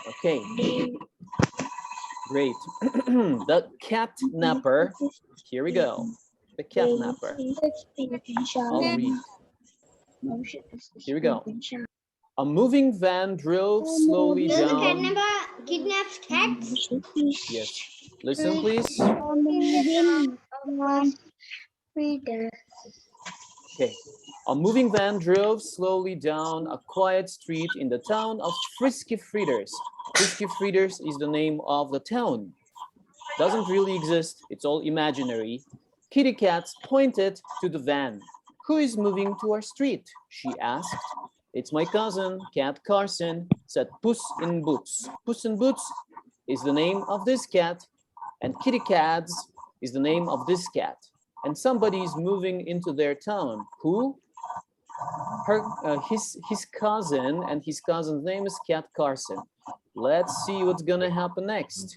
Okay, great. The catnapper, here we go. The catnapper. I'll read. Here we go. A moving van drove slowly Does the down. catnapper kidnaps cats? Yes. Listen, please. Okay. A moving van drove slowly down a quiet street in the town of Frisky Frieders. Frisky Frieders is the name of the town. Doesn't really exist. It's all imaginary. Kitty Cat pointed to the van. Who is moving to our street? She asked. It's my cousin, Cat Carson, said Puss in Boots. Puss in Boots is the name of this cat, and Kitty Cats is the name of this cat. And somebody is moving into their town. Who? His cousin, and his cousin's name is Cat Carson. Let's see what's gonna happen next.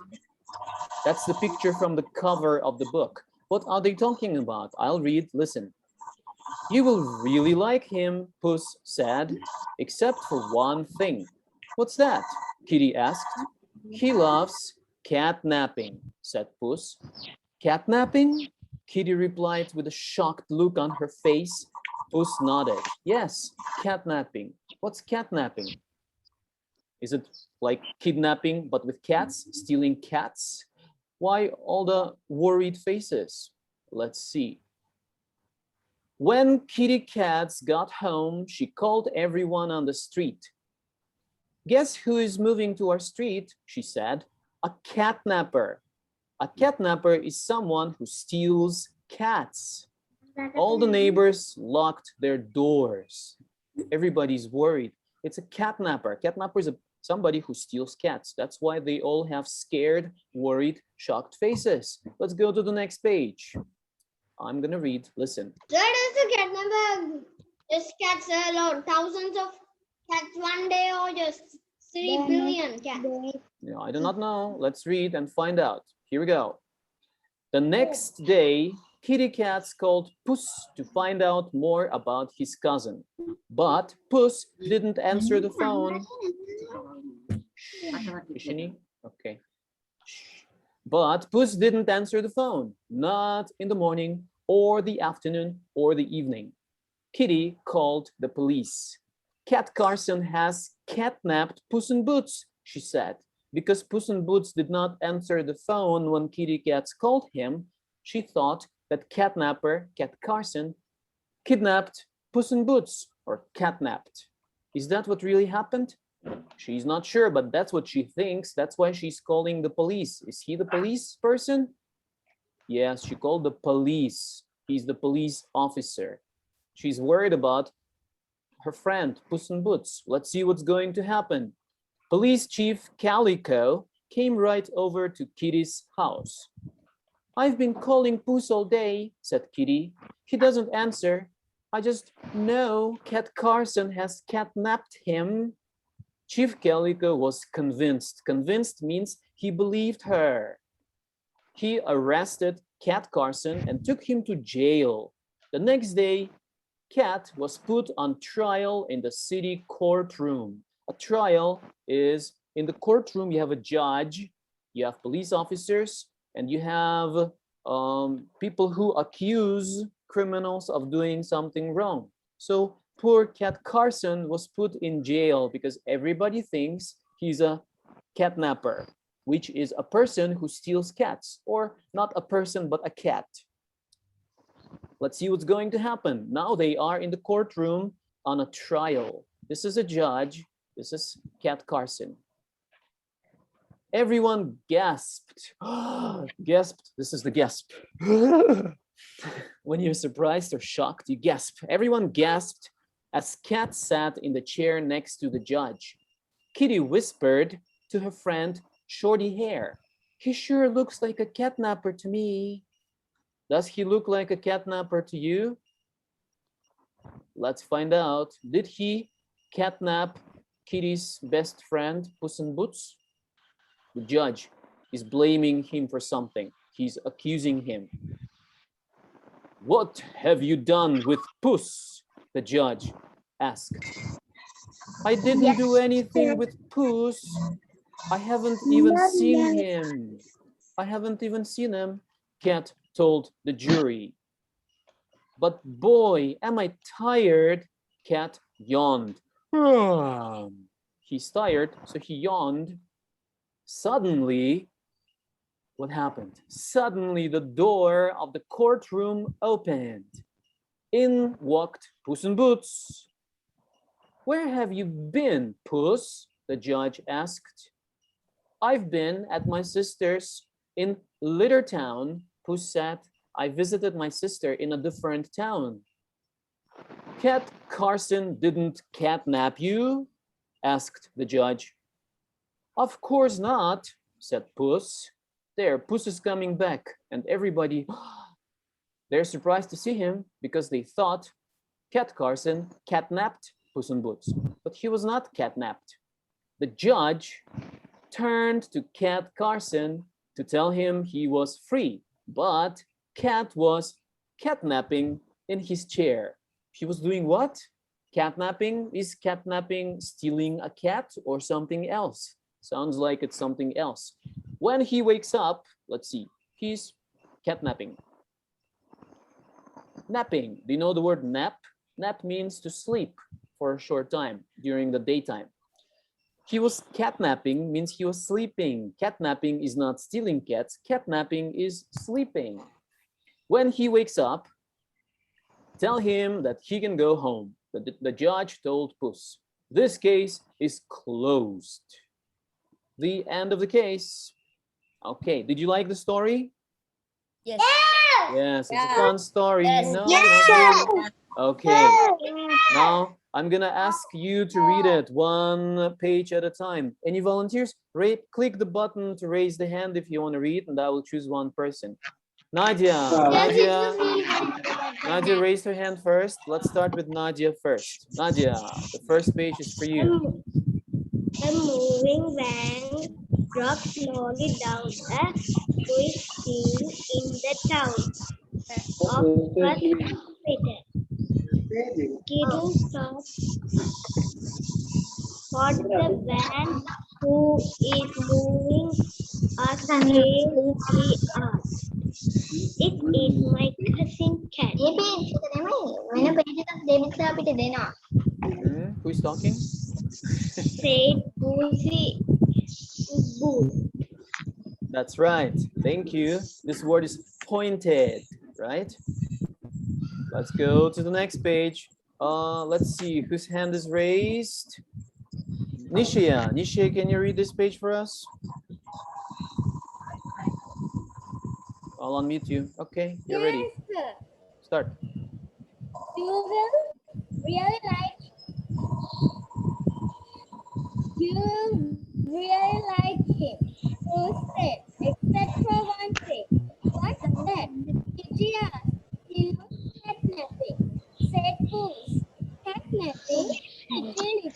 That's the picture from the cover of the book. What are they talking about? I'll read, listen. You will really like him, Puss said, except for one thing. What's that? Kitty asked. He loves catnapping, said Puss. Catnapping? Kitty replied with a shocked look on her face. Puss nodded. Yes, catnapping. What's catnapping? Is it like kidnapping but with cats, stealing cats? Why all the worried faces? Let's see. When Kitty Cats got home, she called everyone on the street. Guess who is moving to our street? She said. A catnapper. A catnapper is someone who steals cats. All the neighbors locked their doors. Everybody's worried. It's a catnapper. Catnapper is somebody who steals cats. That's why they all have scared, worried, shocked faces. Let's go to the next page. I'm gonna read, listen. Where does the catnapper just cats alone? Thousands of cats one day or just 3 billion cats? No, I do not know. Let's read and find out. Here we go. The next day, Kitty Cats called Puss to find out more about his cousin. But Puss didn't answer the phone. Ishini? Okay. But Puss didn't answer the phone, not in the morning or the afternoon or the evening. Kitty called the police. Cat Carson has catnapped Puss in Boots, she said. Because Puss in Boots did not answer the phone when Kitty Cats called him, she thought that Catnapper, Cat Carson, kidnapped Puss in Boots or catnapped. Is that what really happened? She's not sure, but that's what she thinks. That's why she's calling the police. Is he the police person? Yes, she called the police. He's the police officer. She's worried about her friend, Puss in Boots. Let's see what's going to happen. Police Chief Calico came right over to Kitty's house. I've been calling Puss all day, said Kitty. He doesn't answer. I just know Cat Carson has catnapped him. Chief Calico was convinced. Convinced means he believed her. He arrested Cat Carson and took him to jail. The next day, Cat was put on trial in the city courtroom. A trial is in the courtroom, you have a judge, you have police officers, and you have people who accuse criminals of doing something wrong. So poor Cat Carson was put in jail because everybody thinks he's a catnapper, which is a person who steals cats, or not a person, but a cat. Let's see what's going to happen. Now they are in the courtroom on a trial. This is a judge. This is Cat Carson. Everyone gasped. Gasped. This is the gasp. When you're surprised or shocked, you gasp. Everyone gasped as Cat sat in the chair next to the judge. Kitty whispered to her friend, Shorty Hair. He sure looks like a catnapper to me. Does he look like a catnapper to you? Let's find out. Did he catnap Kitty's best friend, Puss in Boots? The judge is blaming him for something. He's accusing him. What have you done with Puss? The judge asked. I didn't do anything with Puss. I haven't even seen him. I haven't even seen him, Cat told the jury. But boy, am I tired, Cat yawned. He's tired, so he yawned. Suddenly, what happened? Suddenly, the door of the courtroom opened. In walked Puss in Boots. Where have you been, Puss? The judge asked. I've been at my sister's in Littertown, Puss said. I visited my sister in a different town. Cat Carson didn't catnap you? Asked the judge. Of course not, said Puss. There, Puss is coming back, and everybody, they're surprised to see him because they thought Cat Carson catnapped Puss in Boots, but he was not catnapped. The judge turned to Cat Carson to tell him he was free, but Cat was catnapping in his chair. He was doing what? Catnapping? Is catnapping stealing a cat or something else? Sounds like it's something else. When he wakes up, let's see, he's catnapping. Napping. Do you know the word nap? Nap means to sleep for a short time during the daytime. He was catnapping means he was sleeping. Catnapping is not stealing cats. Catnapping is sleeping. When he wakes up, tell him that he can go home. The judge told Puss. This case is closed. The end of the case. Okay, did you like the story? Yes. Yes, it's a fun story. Yes. No, Yes. not really. Okay, now I'm gonna ask you to read it one page at a time. Any volunteers? Click the button to raise the hand if you want to read, and I will choose one person. Nadia, Nadia raised her hand first. Let's start with Nadia first. Nadia, the first page is for you. A moving van dropped slowly down a quick hill in the town of Catnapper. Kiddo spot the van who is moving us he asked. It is my cousin Cat. Who is talking? Said Pussy Boo. That's right. Thank you. This word is pointed, right? Let's go to the next page. Let's see whose hand is raised. Nishia. Nishia, can you read this page for us? I'll unmute you. Okay, you're ready. Sir. Start. You will really like him. Who said, except for one thing. What's that? Kitty asked. He was catnapping, said Goose. Catnapping? Really?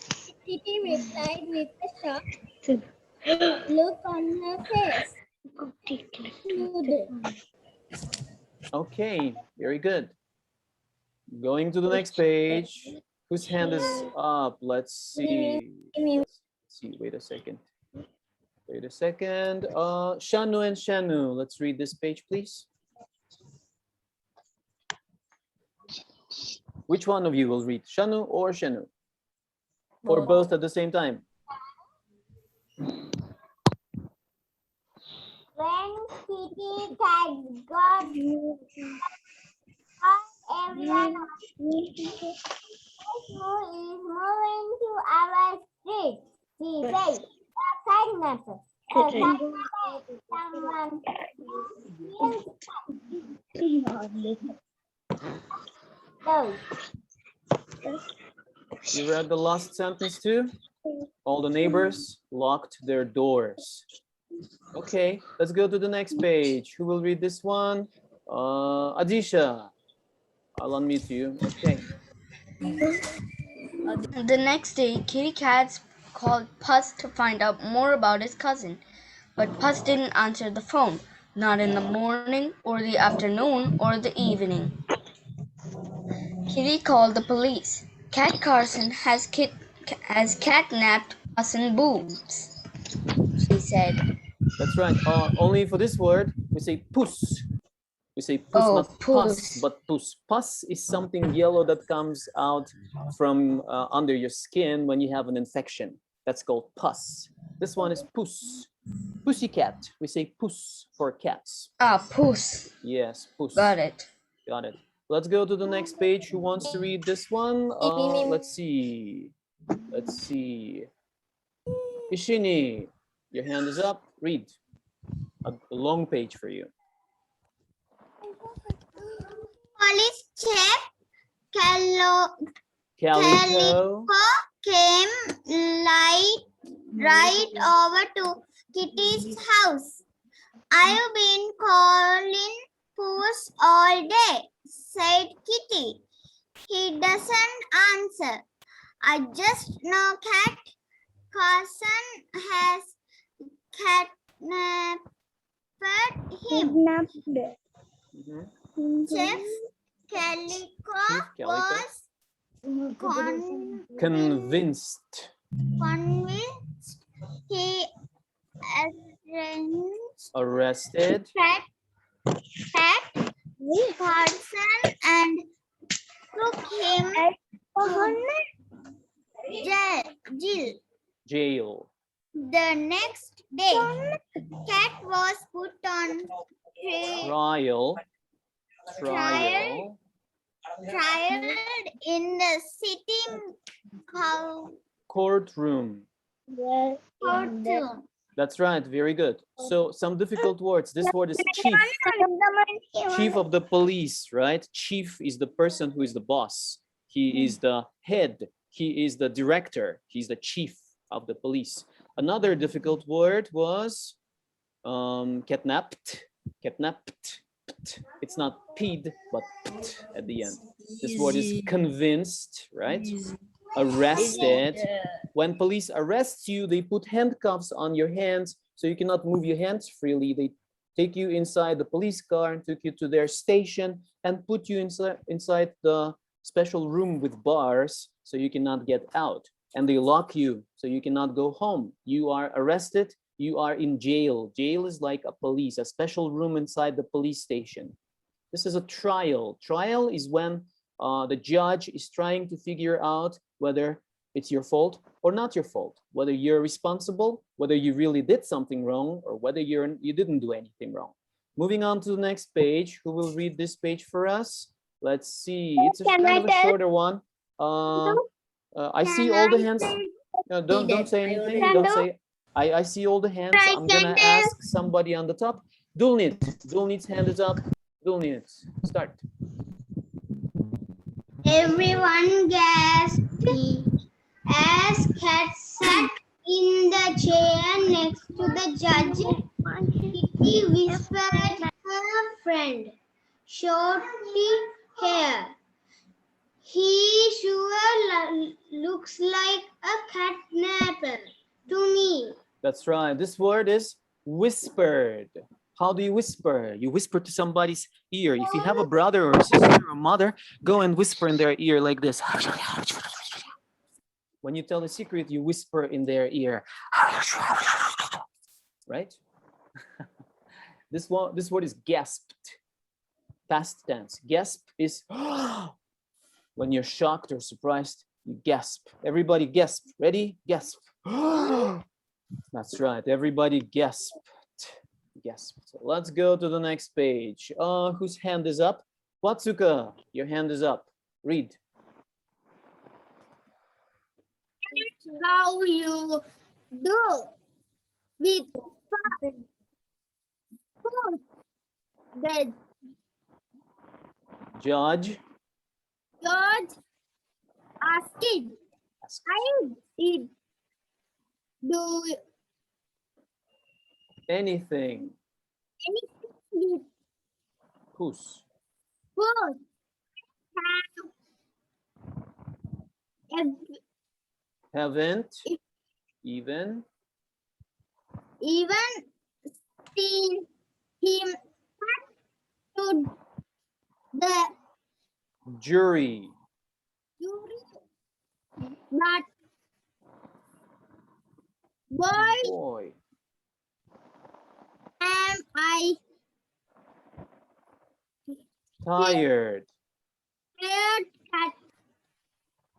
Kitty replied with a shocked look on her face. Noodle. Okay, very good. Going to the next page. Whose hand is up? Let's see. Let's see. Wait a second. Wait a second. Shanu and Shanu. Let's read this page, please. Which one of you will read? Shanu or Shanu? Or both at the same time? When Kitty Cat got everyone who is moving to our street, he said, Catnapper. You read the last sentence too? All the neighbors locked their doors. Okay, let's go to the next page. Who will read this one? Adisha. I'll unmute you. Okay. The next day, Kitty Cat called Puss to find out more about his cousin, but Puss didn't answer the phone, not in the morning or the afternoon or the evening. Kitty called the police. Cat Carson has catnapped Puss in Boots. she said. That's right. Only for this word, we say puss. We say puss, Oh, not pus, puss. but puss. Pus is something yellow that comes out from under your skin when you have an infection. That's called pus. This one is puss. Pussycat. We say puss for cats. Ah, puss. Yes, puss. Got it. Got it. Let's go to the next page. Who wants to read this one? Let's see. Let's see. Ishini, your hand is up. Read. A long page for you. Police chief Calico. came right over to Kitty's house. I've been calling Puss all day, said Kitty. He doesn't answer. I just know cat cousin has catnapped him. Mhm. Chef Calico Chief Calico. was Convinced. convinced he Arrested. cat person and took him to jail. The next day, Cat was put on Trial. trial in the city Courtroom. courtroom. That's right. Very good. So some difficult words. This word is chief. Chief of the police, right? Chief is the person who is the boss. He is the head. He is the director. He's the chief of the police. Another difficult word was catnapped. Catnapped. It's not peed, but at the end. This word is convinced, right? Arrested. When police arrest you, they put handcuffs on your hands so you cannot move your hands freely. They take you inside the police car and took you to their station and put you inside the special room with bars so you cannot get out. And they lock you so you cannot go home. You are arrested. You are in jail. Jail is like a police, a special room inside the police station. This is a trial. Trial is when the judge is trying to figure out whether it's your fault or not your fault, whether you're responsible, whether you really did something wrong, or whether you didn't do anything wrong. Moving on to the next page. Who will read this page for us? Let's see. It's a kind of a shorter one. I see all the hands. No, don't say anything. Don't say. I see all the hands. I'm gonna ask somebody on the top. Dulnit's hand is up. Dulnit, start. Everyone gasped as Cat sat in the chair next to the judge. Kitty whispered her friend, shorty hair. He sure looks like a catnapper to me. That's right. This word is whispered. How do you whisper? You whisper to somebody's ear. If you have a brother or a sister or a mother, go and whisper in their ear like this. When you tell a secret, you whisper in their ear. Right? This word is gasped. Past tense. Gasp is when you're shocked or surprised, you gasp. Everybody gasp. Ready? Gasp. That's right. Everybody gasped. Gasp. So let's go to the next page. Whose hand is up? Watsuka, your hand is up. Read. How you do with the Judge. asking. I did do Anything. anything Whose? good. Haven't. Even. Even seen him to the Jury. jury, Why Boy. am I Tired. tired?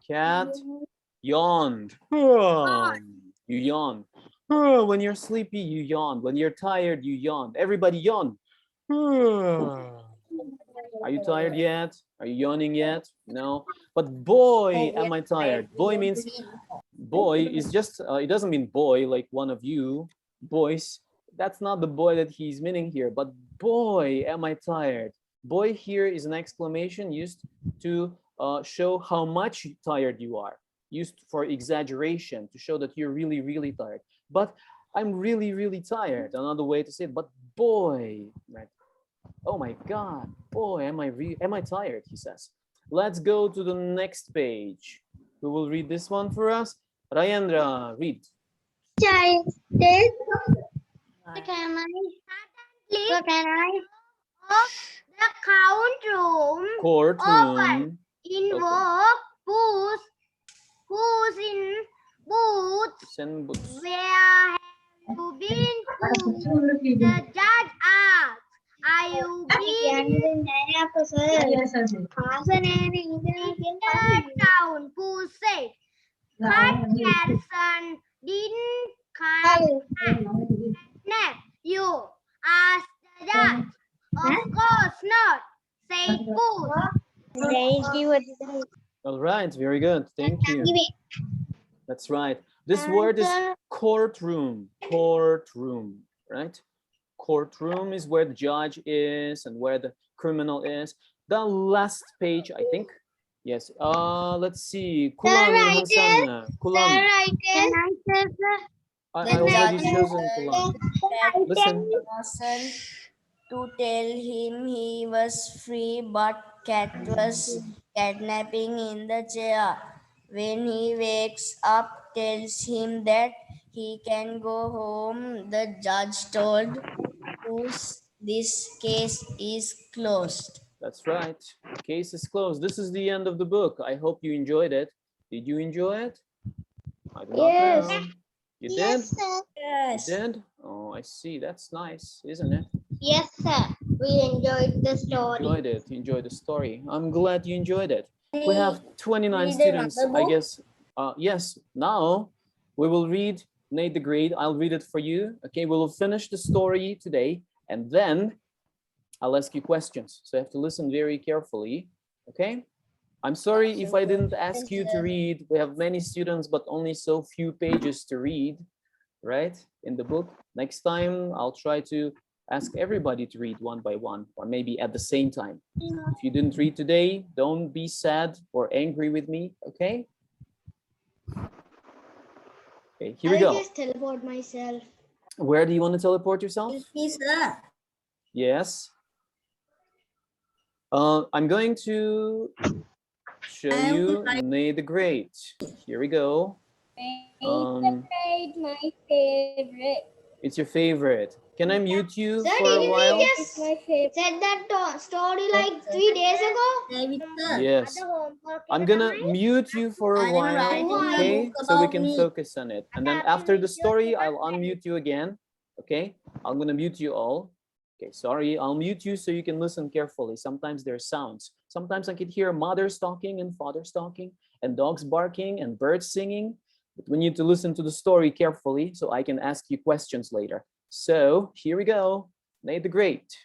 Cat yawned. You yawn. When you're sleepy, you yawn. When you're tired, you yawn. Everybody yawn. Are you tired yet? Are you yawning yet? No. But boy, am I tired. Boy means boy is just, it doesn't mean boy like one of you boys. That's not the boy that he's meaning here. But boy, am I tired. Boy here is an exclamation used to show how much tired you are. Used for exaggeration to show that you're really, really tired. But I'm really, really tired. Another way to say it. But boy, right? Oh my God, boy, am I tired? He says. Let's go to the next page. Who will read this one for us? Rayendra, read. Child. Can I? Of the count room. Courtroom. Invoke who's in boots. Send books. Where have you been to? The judge asked. Are you been? Town who said, Cut Harrison didn't kidnap you. Asked the judge. Of course not, said Pooh. All right, very good. Thank you. That's right. This word is courtroom. Courtroom, right? Courtroom is where the judge is and where the criminal is. The last page, I think. Yes. Let's see. Kulan, Hasan. Kulan. I already chosen Kulan. Listen. To tell him he was free, but Cat was kidnapping in the chair. When he wakes up, tells him that he can go home. The judge told Puss this case is closed. That's right. The case is closed. This is the end of the book. I hope you enjoyed it. Did you enjoy it? I do not know. You did? Sir. Yes. You did? Oh, I see. That's nice, isn't it? Yes, sir. We enjoyed the story. Enjoyed it. You enjoyed the story. I'm glad you enjoyed it. We have 29 read students, another I book? guess. Yes, now we will read Nate the Great. I'll read it for you. Okay, we will finish the story today and then I'll ask you questions. So you have to listen very carefully. Okay? I'm sorry if I didn't ask you to read. We have many students, but only so few pages to read, right? In the book. Next time, I'll try to ask everybody to read one by one, or maybe at the same time. If you didn't read today, don't be sad or angry with me, okay? Okay, here we go. I'll just teleport myself. Where do you want to teleport yourself? Sir. Yes. I'm going to show you Nate the Great. Here we go. My favorite. It's your favorite. Can I mute you Sir, for a didn't while? we just said that story like 3 days ago? Yes. I'm gonna mute you for a I'm while, writing a okay? book So we about can me. focus on it. And then after the story, I'll unmute you again, okay? I'm gonna mute you all. Okay, sorry, I'll mute you so you can listen carefully. Sometimes there are sounds. Sometimes I can hear mothers talking and fathers talking and dogs barking and birds singing. But we need to listen to the story carefully so I can ask you questions later. So here we go, Nate the Great.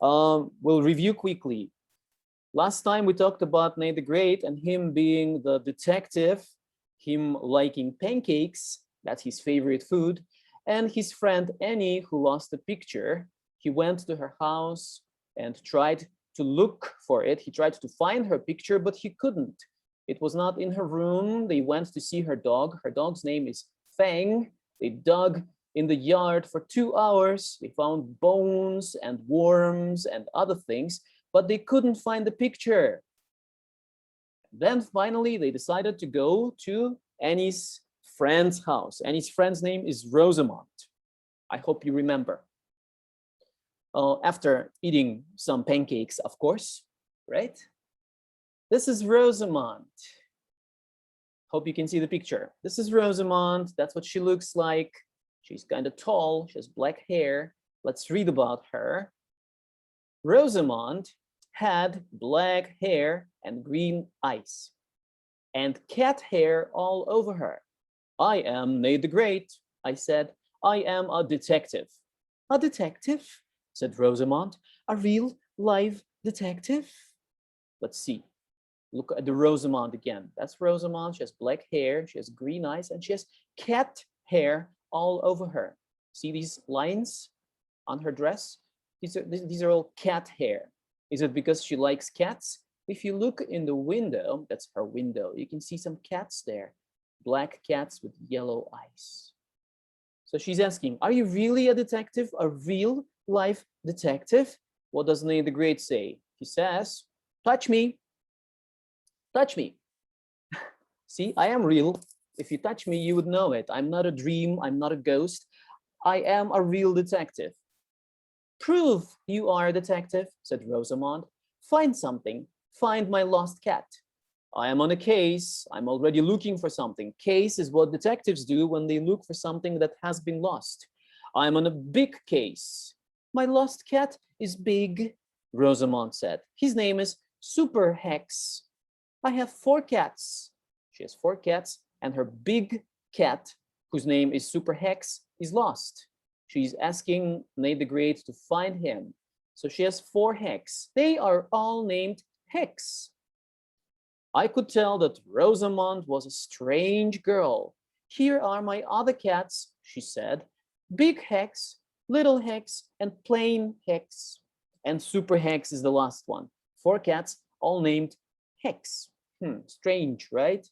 We'll review quickly. Last time we talked about Nate the Great and him being the detective, him liking pancakes, that's his favorite food, and his friend Annie who lost the picture. He went to her house and tried to look for it. He tried to find her picture, but he couldn't. It was not in her room. They went to see her dog. Her dog's name is Fang. They dug in the yard for 2 hours. They found bones and worms and other things, but they couldn't find the picture. Then finally, they decided to go to Annie's friend's house. Annie's friend's name is Rosamond. I hope you remember. After eating some pancakes, of course, right? This is Rosamond. Hope you can see the picture. This is Rosamond. That's what she looks like. She's kind of tall. She has black hair. Let's read about her. Rosamond had black hair and green eyes and cat hair all over her. I am Nate the Great, I said. I am a detective. A detective? Said Rosamond. A real live detective? Let's see. Look at the Rosamond again. That's Rosamond. She has black hair, she has green eyes, and she has cat hair all over her. See these lines on her dress? These are all cat hair. Is it because she likes cats? If you look in the window, that's her window, you can see some cats there. Black cats with yellow eyes. So she's asking, are you really a detective? A real life detective? What does Nate the Great say? He says, touch me. Touch me. See, I am real. If you touch me, you would know it. I'm not a dream. I'm not a ghost. I am a real detective. Prove you are a detective, said Rosamond. Find something. Find my lost cat. I am on a case. I'm already looking for something. Case is what detectives do when they look for something that has been lost. I'm on a big case. My lost cat is big, Rosamond said. His name is Super Hex. I have 4 cats. She has 4 cats, and her big cat, whose name is Super Hex, is lost. She's asking Nate the Great to find him. So she has 4 Hex. They are all named Hex. I could tell that Rosamond was a strange girl. Here are my other cats, she said. Big Hex, Little Hex, and Plain Hex. And Super Hex is the last one. 4 cats, all named Hex. Strange, right?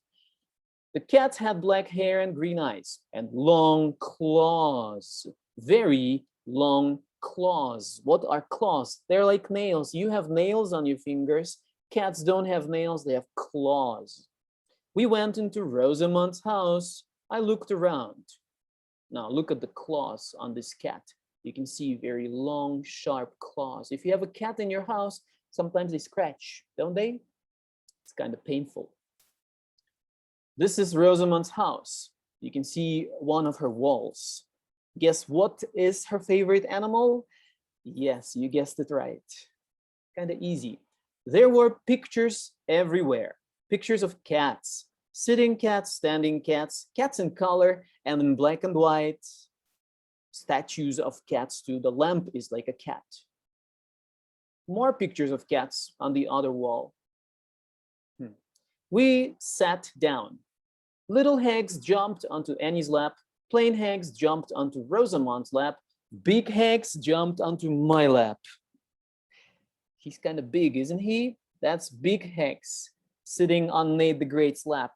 The cats had black hair and green eyes and long claws. Very long claws. What are claws? They're like nails. You have nails on your fingers. Cats don't have nails, they have claws. We went into Rosamond's house. I looked around. Now look at the claws on this cat. You can see very long, sharp claws. If you have a cat in your house, sometimes they scratch, don't they? It's kind of painful. This is Rosamond's house. You can see one of her walls. Guess what is her favorite animal? Yes, you guessed it right. Kind of easy. There were pictures everywhere. Pictures of cats, sitting cats, standing cats, cats in color and in black and white. Statues of cats too. The lamp is like a cat. More pictures of cats on the other wall. We sat down. Little Hex jumped onto Annie's lap. Plain Hex jumped onto Rosamond's lap. Big Hex jumped onto my lap. He's kind of big, isn't he? That's Big Hex sitting on Nate the Great's lap.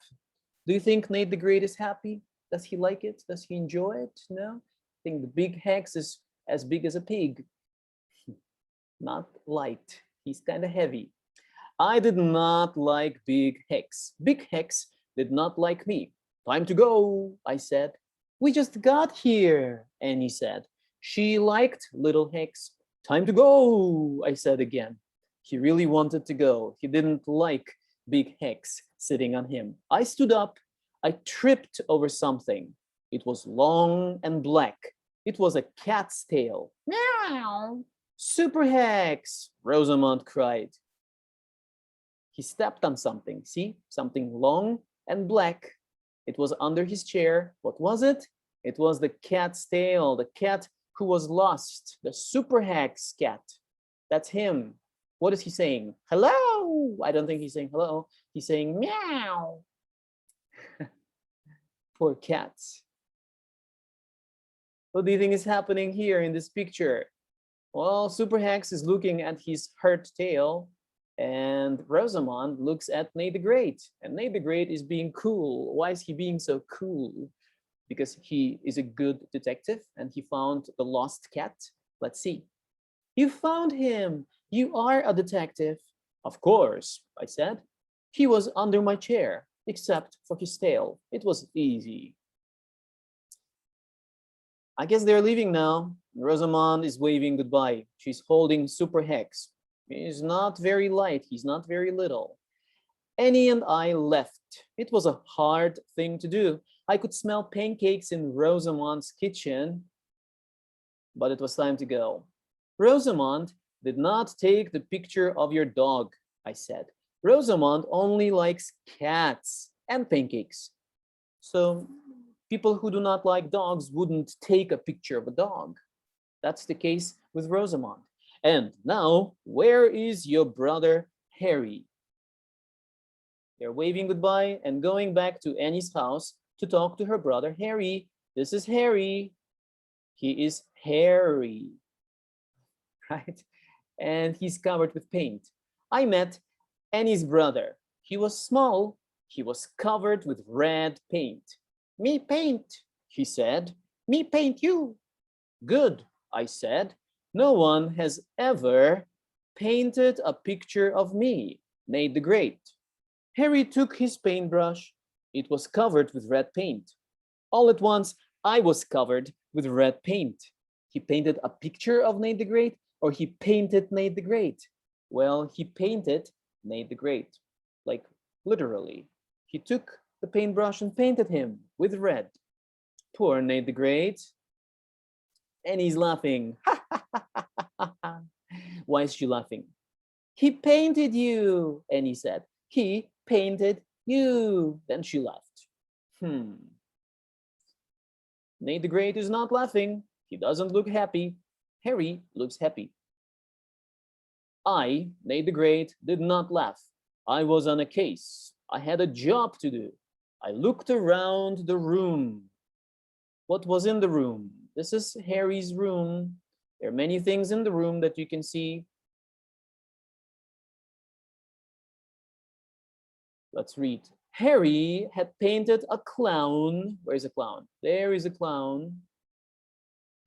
Do you think Nate the Great is happy? Does he like it? Does he enjoy it? No? I think the Big Hex is as big as a pig. Not light. He's kind of heavy. I did not like Big Hex. Big Hex did not like me. Time to go, I said. We just got here, Annie said. She liked Little Hex. Time to go, I said again. He really wanted to go. He didn't like Big Hex sitting on him. I stood up. I tripped over something. It was long and black. It was a cat's tail. Meow. Super Hex, Rosamond cried. He stepped on something. See? Something long and black. It was under his chair. What was it? It was the cat's tail, the cat who was lost, the Super Hex cat. That's him. What is he saying? Hello. I don't think he's saying hello. He's saying meow. Poor cats. What do you think is happening here in this picture? Well, Super Hex is looking at his hurt tail, and Rosamond looks at Nate the Great. And Nate the Great is being cool. Why is he being so cool? Because he is a good detective and he found the lost cat. Let's see. You found him. You are a detective. Of course, I said. He was under my chair, except for his tail. It was easy. I guess they're leaving now. Rosamond is waving goodbye. She's holding Super Hex. He's not very light. He's not very little. Annie and I left. It was a hard thing to do. I could smell pancakes in Rosamond's kitchen, but it was time to go. Rosamond did not take the picture of your dog, I said. Rosamond only likes cats and pancakes. So people who do not like dogs wouldn't take a picture of a dog. That's the case with Rosamond. And now, where is your brother Harry? They're waving goodbye and going back to Annie's house to talk to her brother Harry. This is Harry. He is hairy, right? And he's covered with paint. I met Annie's brother. He was small. He was covered with red paint. Me paint, he said. Me paint you. Good, I said. No one has ever painted a picture of me, Nate the Great. Harry took his paintbrush. It was covered with red paint. All at once, I was covered with red paint. He painted a picture of Nate the Great, or he painted Nate the Great? Well, he painted Nate the Great, like literally. He took the paintbrush and painted him with red. Poor Nate the Great. And he's laughing. Why is she laughing? He painted you, Annie said. He painted you. Then she laughed. Nate the Great is not laughing. He doesn't look happy. Harry looks happy. I, Nate the Great, did not laugh. I was on a case. I had a job to do. I looked around the room. What was in the room? This is Harry's room. There are many things in the room that you can see. Let's read. Harry had painted a clown. Where is a clown? There is a clown.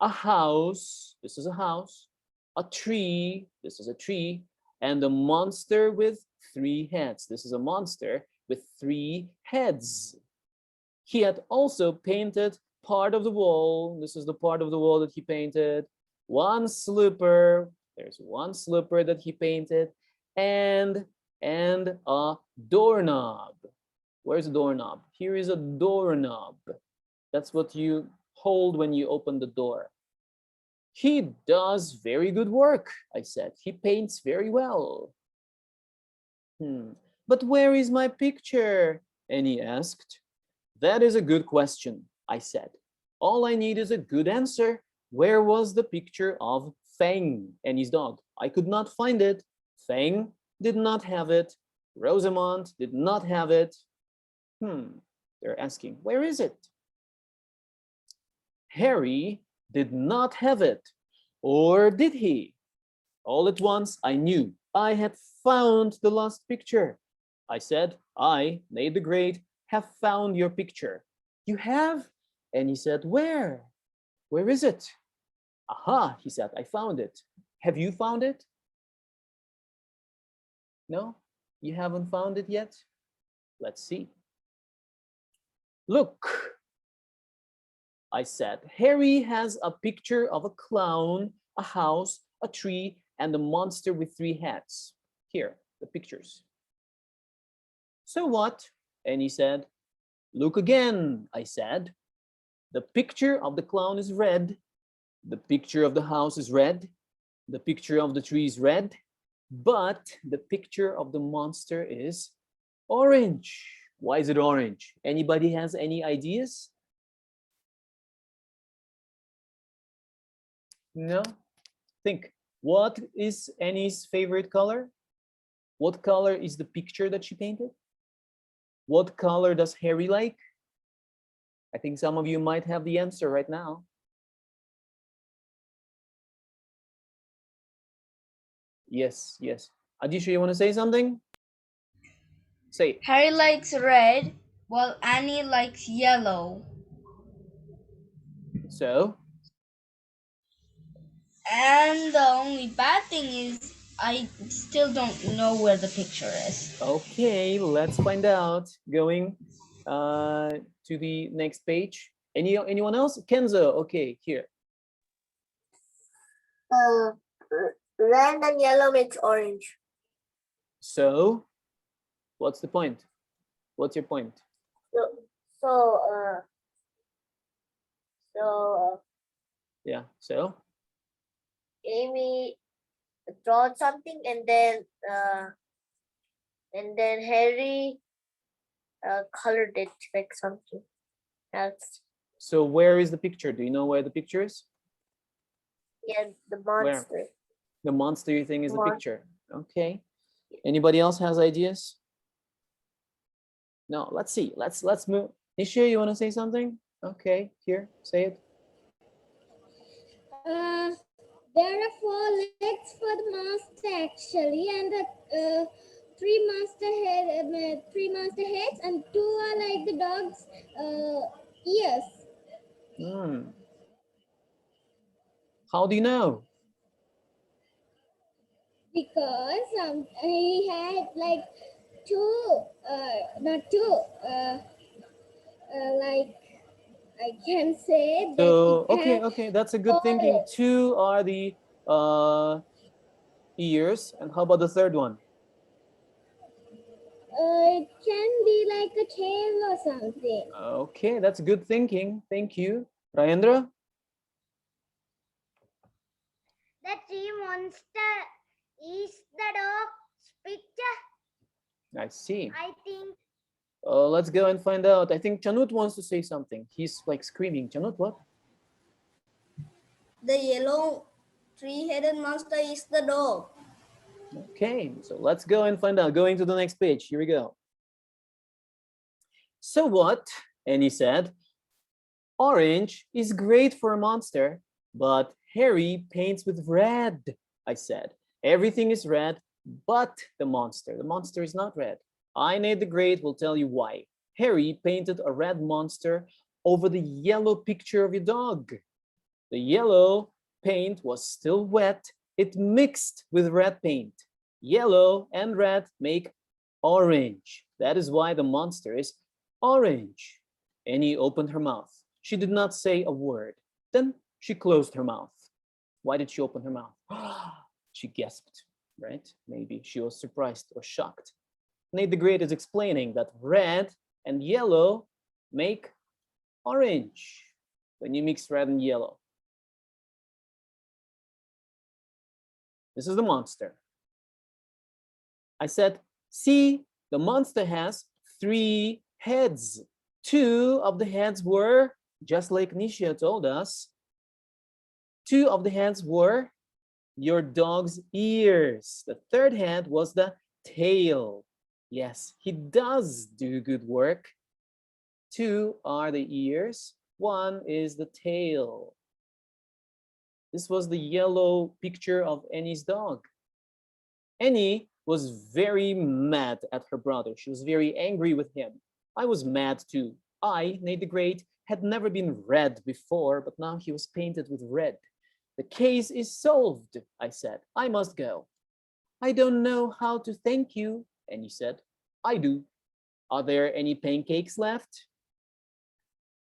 A house. This is a house. A tree. This is a tree. And a monster with 3 heads. This is a monster with 3 heads. He had also painted part of the wall. This is the part of the wall that he painted. 1 slipper. There's 1 slipper that he painted. And a doorknob. Where's the doorknob? Here is a doorknob. That's what you hold when you open the door. He does very good work, I said. He paints very well. But where is my picture? Annie asked. That is a good question, I said. All I need is a good answer. Where was the picture of Fang, Annie's dog? I could not find it. Fang did not have it. Rosamond did not have it. They're asking, where is it? Harry did not have it. Or did he? All at once, I knew I had found the lost picture. I said, I, Nate the Great, have found your picture. You have? And he said, where? Where is it? Aha, he said, I found it. Have you found it? No? You haven't found it yet? Let's see. Look, I said, Harry has a picture of a clown, a house, a tree, and a monster with 3 heads. Here, the pictures. So what? And he said, look again, I said. The picture of the clown is red. The picture of the house is red. The picture of the tree is red. But the picture of the monster is orange. Why is it orange? Anybody has any ideas? No? Think. What is Annie's favorite color? What color is the picture that she painted? What color does Harry like? I think some of you might have the answer right now. Yes, yes. Adisha, you want to say something? Say. Harry likes red, while Annie likes yellow. So? And the only bad thing is I still don't know where the picture is. Okay, let's find out. Going to the next page. Anyone else? Kenzo, okay, here. Red and yellow makes orange. So, What's the point? What's your point? So Yeah, so? Amy draw something and then Harry colored it like something else. So where is the picture? Do you know where the picture is? Yeah, the monster. The monster you think is the Mon- picture. Okay. Anybody else has ideas? No, let's see. Let's move. Nisha, you want to say something? Okay, here, say it. There are 4 legs for the master actually, and the 3 master heads, and 2 are like the dog's ears. How do you know? Because he had like 2, not 2, like I can say that So it okay, had okay, that's a good 4 thinking. legs. 2 are the ears, and how about the third one? It can be like a tail or something. Okay, that's good thinking. Thank you. Rayendra? The tree monster is the dog's picture, I see. I think. Let's go and find out. I think Chanut wants to say something. He's like screaming. Chanut, what? The yellow three-headed monster is the dog. Okay, so let's go and find out. Going to the next page. Here we go. So what? And he said, orange is great for a monster, but Harry paints with red. I said, everything is red, but the monster. The monster is not red. I, Nate the Great, will tell you why. Harry painted a red monster over the yellow picture of your dog. The yellow paint was still wet. It mixed with red paint. Yellow and red make orange. That is why the monster is orange. Annie opened her mouth. She did not say a word. Then she closed her mouth. Why did she open her mouth? She gasped, right? Maybe she was surprised or shocked. Nate the Great is explaining that red and yellow make orange when you mix red and yellow. This is the monster. I said, see, the monster has 3 heads. 2 of the heads were, just like Nisha told us, 2 of the heads were your dog's ears. The third head was the tail. Yes, he does do good work. 2 are the ears, 1 is the tail. This was the yellow picture of Annie's dog. Annie was very mad at her brother. She was very angry with him. I was mad too. I, Nate the Great, had never been red before, but now he was painted with red. The case is solved, I said. I must go. I don't know how to thank you, Annie said. I do. Are there any pancakes left?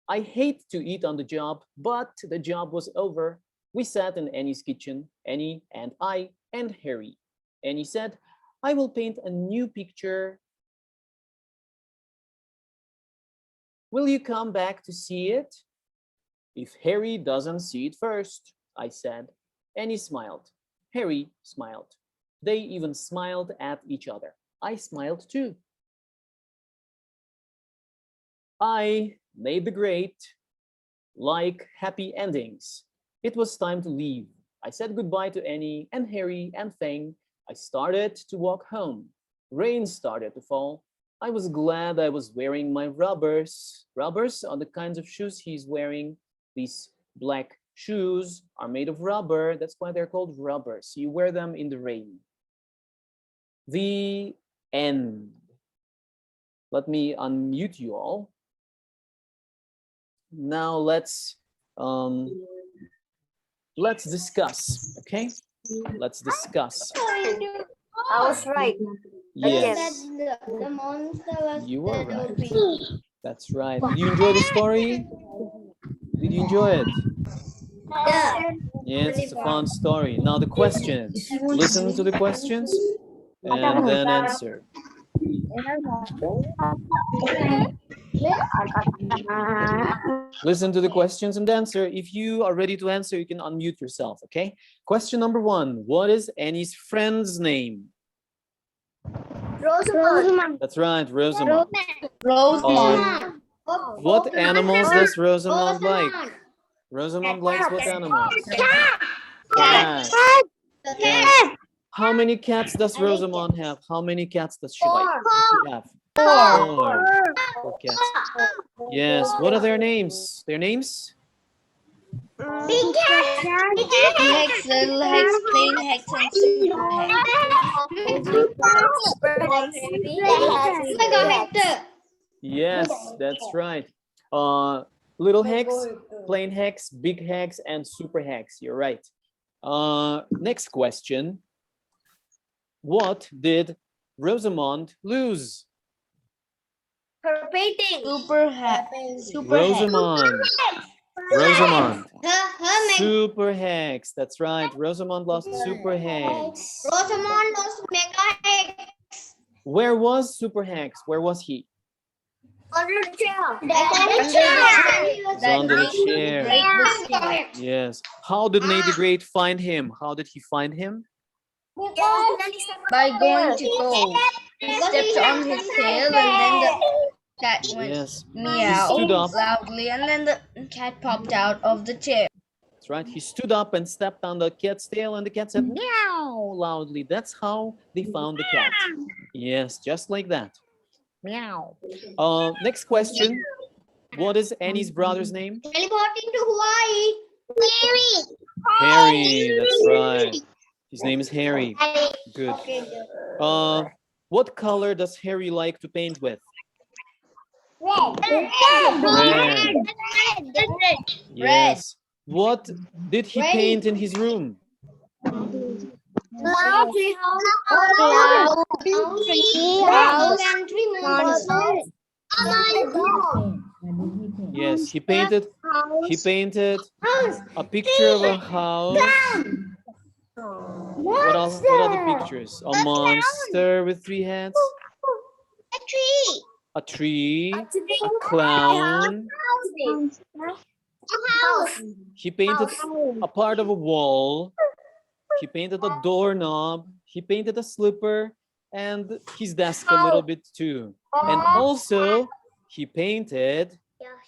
I hate to eat on the job, but the job was over. We sat in Annie's kitchen, Annie and I and Harry. Annie said, I will paint a new picture. Will you come back to see it? If Harry doesn't see it first, I said. Annie smiled. Harry smiled. They even smiled at each other. I smiled too. I, Nate the Great, like happy endings. It was time to leave. I said goodbye to Annie and Harry and Fang. I started to walk home. Rain started to fall. I was glad I was wearing my rubbers. Rubbers are the kinds of shoes he's wearing. These black shoes are made of rubber. That's why they're called rubbers. You wear them in the rain. The end. Let me unmute you all. Now let's discuss, okay? Let's discuss. I was right. Yes, The monster was you were the right. dog. That's right. Did you enjoy the story? Did you enjoy it? Yeah. Yes, it's a fun story. Now the questions. Listen to the questions and then answer. Listen to the questions and answer. If you are ready to answer, you can unmute yourself, okay? Question number 1. What is Annie's friend's name? Rosamond. That's right, Rosamond. Rosamond. What animals does Rosamond like? Rosamond likes what animals? Cats. Yes. How many cats does Rosamond have? How many cats does she like? Have? 4. 4 cats. Yes. What are their names? Their names? Big cat. Hex, little hex, plain hex, and super hex. Yes, that's right. Little hex, plain hex, big hex, and super hex. You're right. Next question. What did Rosamond lose? Her painting. Super hex. Rosamond. Rosamond. Super hex. That's right. Rosamond lost super hex. Rosamond lost mega hex. Where was super hex? Where was he? Under the chair. He's under the chair. Yes. How did Nate the Great find him? How did he find him? By going to go. He stepped on his tail and then the cat went Yes. meow He stood up. loudly and then the cat popped out of the chair. That's right. He stood up and stepped on the cat's tail, and the cat said meow loudly. That's how they found the cat. Yes, just like that. Meow. Next question. What is Annie's brother's name? Teleporting to Hawaii. Harry. That's right. His name is Harry. Good. What color does Harry like to paint with? Red. Yes. What did he paint in his room? Yes, he painted a picture of a house. What other pictures? A monster with 3 heads. A tree. A clown. He painted a part of a wall. He painted a doorknob. He painted a slipper and his desk a little bit too. And also, he painted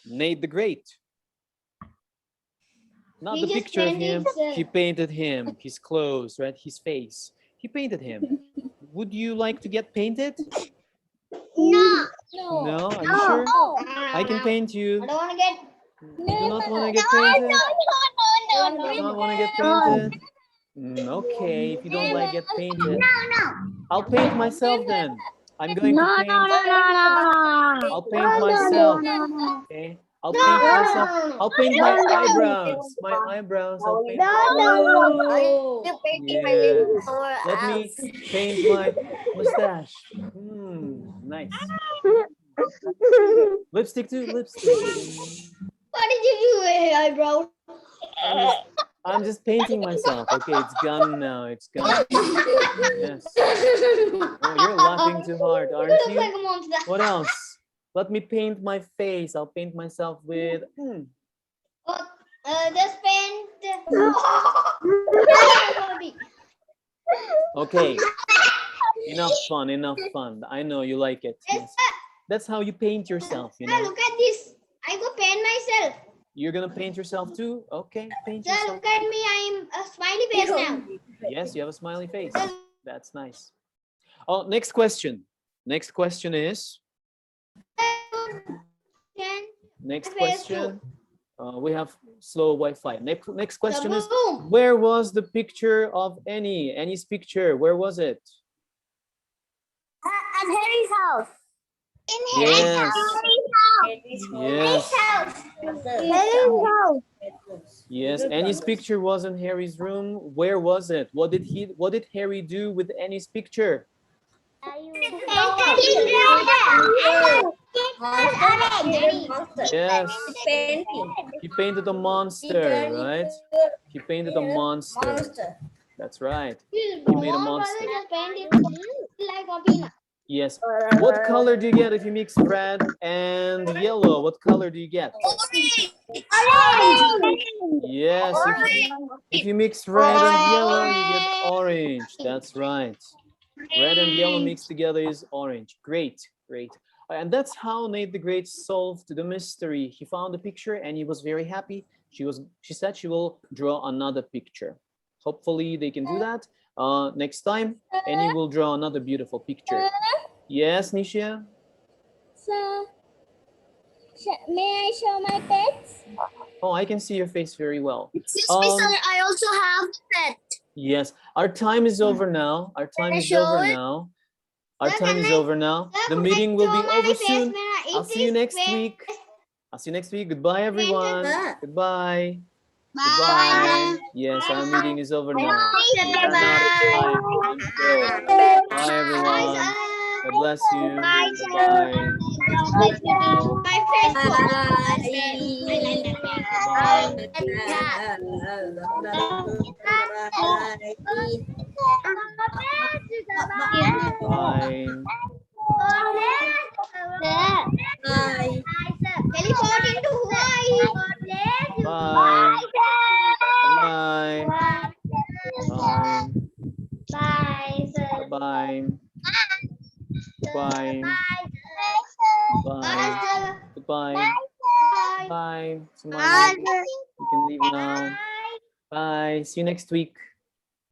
Nate the Great. Not the picture of him. He painted him, his clothes, right? His face. He painted him. Would you like to get painted? No. No? Are you sure? I can paint you. I don't want to get. You do not want to get painted? You don't want to get painted? Okay, if you don't like get painted. I'll paint myself then. I'm going to paint. I'll paint myself. Okay. I'll paint myself. I'll paint my eyebrows. My eyebrows. I'll paint Yeah. Let me paint my mustache. Nice. Lipstick too. Lipstick. What did you do with your eyebrow? I'm just painting myself. Okay, it's gone now. It's gone. Yes. Oh, you're laughing too hard, aren't Looks you? like a monster. What else? Let me paint my face. I'll paint myself with. Just paint. Okay. Enough fun. Enough fun. I know you like it. Yes. That's how you paint yourself. You know. Look at this. I go paint myself. You're gonna paint yourself too. Okay, paint Sir, yourself. look at me. I'm a smiley face now. Yes, you have a smiley face. That's nice. Oh, next question. Next question is. Next question. We have slow Wi-Fi. Next question is. Where was the picture of Annie? Annie's picture. Where was it? At Harry's house. Yes. Yes. Yes. Annie's picture was in Harry's room. Where was it? What did Harry do with Annie's picture? Yes. He painted a monster, right? He painted a monster. That's right. He made a monster. Yes. What color do you get if you mix red and yellow? What color do you get? Yes. If you mix red and yellow, you get orange. That's right. Red and yellow mixed together is orange. Great, great. And that's how Nate the Great solved the mystery. He found a picture and he was very happy. She said she will draw another picture. Hopefully they can do that next time, and he will draw another beautiful picture. Yes, Nishia? So, may I show my pets? Oh, I can see your face very well. Excuse me, sir. I also have pet. Yes, our time is over now. Our time is over now. Our time is over now. The meeting will be over soon. I'll see you next week. I'll see you next week. Goodbye, everyone. Goodbye. Goodbye. Yes, our meeting is over now. We ran out of time. So, bye, everyone. God bless you. Bye. Bye. Teleporting to Hawaii. Bye. Bye. Bye. Bye, sir. Bye. Bye. Bye. Goodbye. Bye. Smile. You can leave now. Bye. See you next week.